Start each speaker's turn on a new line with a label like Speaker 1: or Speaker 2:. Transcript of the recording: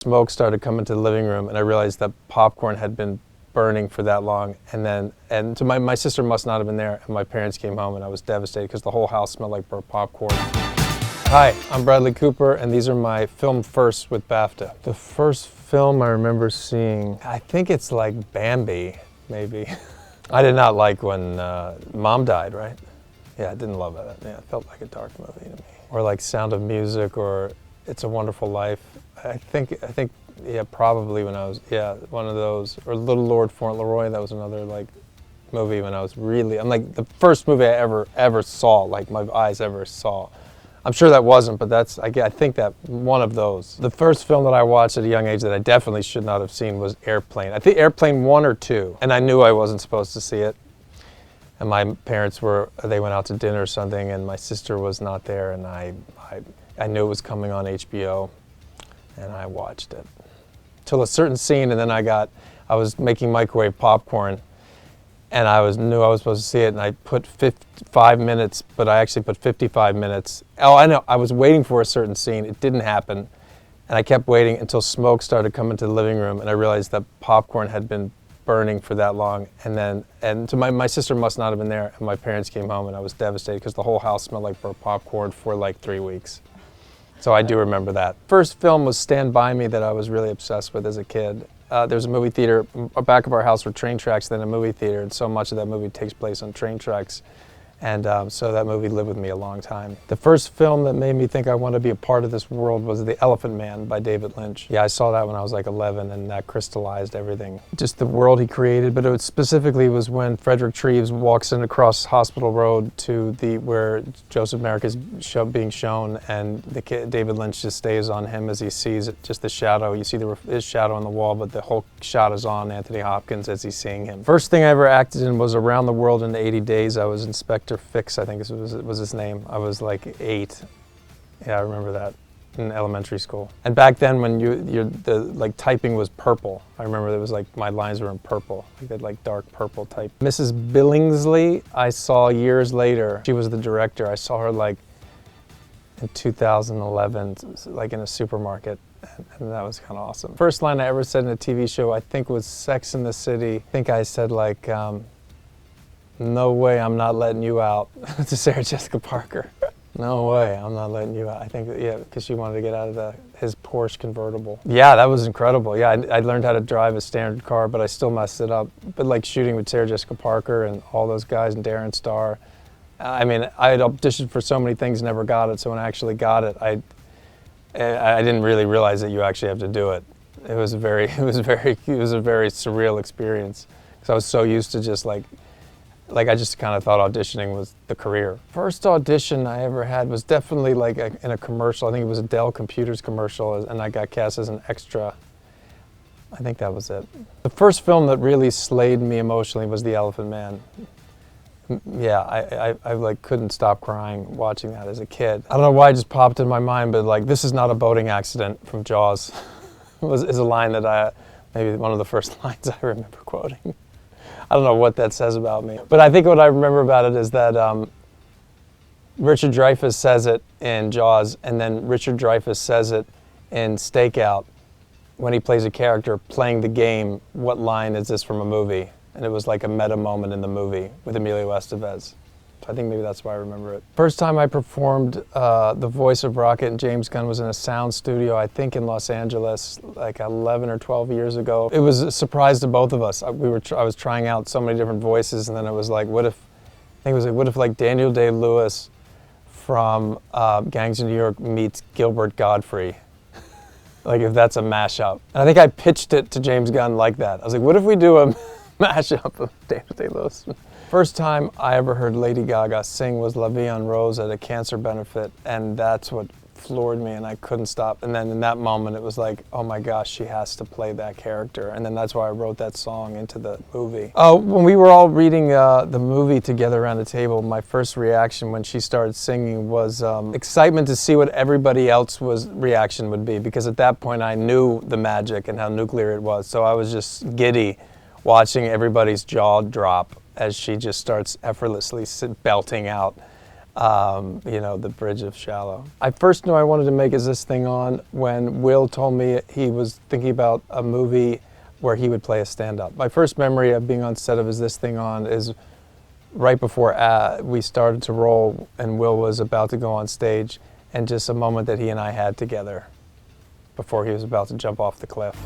Speaker 1: Smoke started coming to the living room, and I realized that popcorn had been burning for that long. And so my sister must not have been there, and my parents came home, and I was devastated because the whole house smelled like burnt popcorn. Hi, I'm Bradley Cooper, and these are my film firsts with BAFTA. The first film I remember seeing, I think it's like Bambi, maybe. I did not like when Mom died, right? Yeah, I didn't love it. Yeah, it felt like a dark movie to me. Or like Sound of Music or It's a Wonderful Life. I think, yeah, probably when I was, yeah, one of those. Or Little Lord Fauntleroy, that was another like movie when I was really, I'm like the first movie I ever saw, like my eyes ever saw. I'm sure that wasn't, but that's, I think that one of those. The first film that I watched at a young age that I definitely should not have seen was Airplane. I think Airplane 1 or 2, and I knew I wasn't supposed to see it. And my parents they went out to dinner or something, and my sister was not there, and I knew it was coming on HBO, and I watched it. Till a certain scene, and then I was making microwave popcorn, and knew I was supposed to see it, and I put 5 minutes, but I actually put 55 minutes. Oh, I know, I was waiting for a certain scene. It didn't happen, and I kept waiting until smoke started coming to the living room, and I realized that popcorn had been burning for that long. And so my sister must not have been there, and my parents came home, and I was devastated because the whole house smelled like burnt popcorn for like 3 weeks. So I do remember that. First film was Stand By Me that I was really obsessed with as a kid. There's a movie theater, back of our house were train tracks, then a movie theater, and so much of that movie takes place on train tracks. And so that movie lived with me a long time. The first film that made me think I want to be a part of this world was The Elephant Man by David Lynch. Yeah, I saw that when I was like 11, and that crystallized everything. Just the world he created, but it specifically was when Frederick Treves walks in across Hospital Road to where Joseph Merrick is being shown, and David Lynch just stays on him as he sees it, just the shadow. You see his shadow on the wall, but the whole shot is on Anthony Hopkins as he's seeing him. First thing I ever acted in was Around the World in 80 Days. I was Inspector Fix, I think was his name. I was like 8. Yeah, I remember that in elementary school. And back then, when the typing was purple. I remember it was like my lines were in purple, like that like dark purple type. Mrs. Billingsley, I saw years later. She was the director. I saw her like in 2011, like in a supermarket. And that was kind of awesome. First line I ever said in a TV show, I think was Sex and the City. I think I said like, no way, I'm not letting you out, to Sarah Jessica Parker. No way, I'm not letting you out. I think, yeah, because she wanted to get out of his Porsche convertible. Yeah, that was incredible. Yeah, I learned how to drive a standard car, but I still messed it up. But like shooting with Sarah Jessica Parker and all those guys and Darren Star. I mean, I had auditioned for so many things, never got it. So when I actually got it, I didn't really realize that you actually have to do it. It was a very surreal experience because I was so used to just like I just kind of thought auditioning was the career. First audition I ever had was definitely like in a commercial. I think it was a Dell Computers commercial, and I got cast as an extra. I think that was it. The first film that really slayed me emotionally was The Elephant Man. Yeah, I like couldn't stop crying watching that as a kid. I don't know why it just popped in my mind, but like, this is not a boating accident from Jaws is a line that maybe one of the first lines I remember quoting. I don't know what that says about me. But I think what I remember about it is that Richard Dreyfuss says it in Jaws, and then Richard Dreyfuss says it in Stakeout when he plays a character playing the game, what line is this from a movie? And it was like a meta moment in the movie with Emilio Estevez. I think maybe that's why I remember it. First time I performed the voice of Rocket and James Gunn was in a sound studio, I think in Los Angeles, like 11 or 12 years ago. It was a surprise to both of us. I was trying out so many different voices, and then it was like, what if like Daniel Day-Lewis from Gangs of New York meets Gilbert Gottfried? Like if that's a mashup. And I think I pitched it to James Gunn like that. I was like, what if we do a mashup of Daniel Day-Lewis? First time I ever heard Lady Gaga sing was La Vie en Rose at a cancer benefit, and that's what floored me, and I couldn't stop. And then in that moment, it was like, oh my gosh, she has to play that character. And then that's why I wrote that song into the movie. Oh, when we were all reading the movie together around the table, my first reaction when she started singing was excitement to see what everybody else's reaction would be, because at that point I knew the magic and how nuclear it was. So I was just giddy watching everybody's jaw drop as she just starts effortlessly belting out You know, the bridge of Shallow. I first knew I wanted to make Is This Thing On when Will told me he was thinking about a movie where he would play a stand-up. My first memory of being on set of Is This Thing On is right before we started to roll and Will was about to go on stage, and just a moment that he and I had together before he was about to jump off the cliff.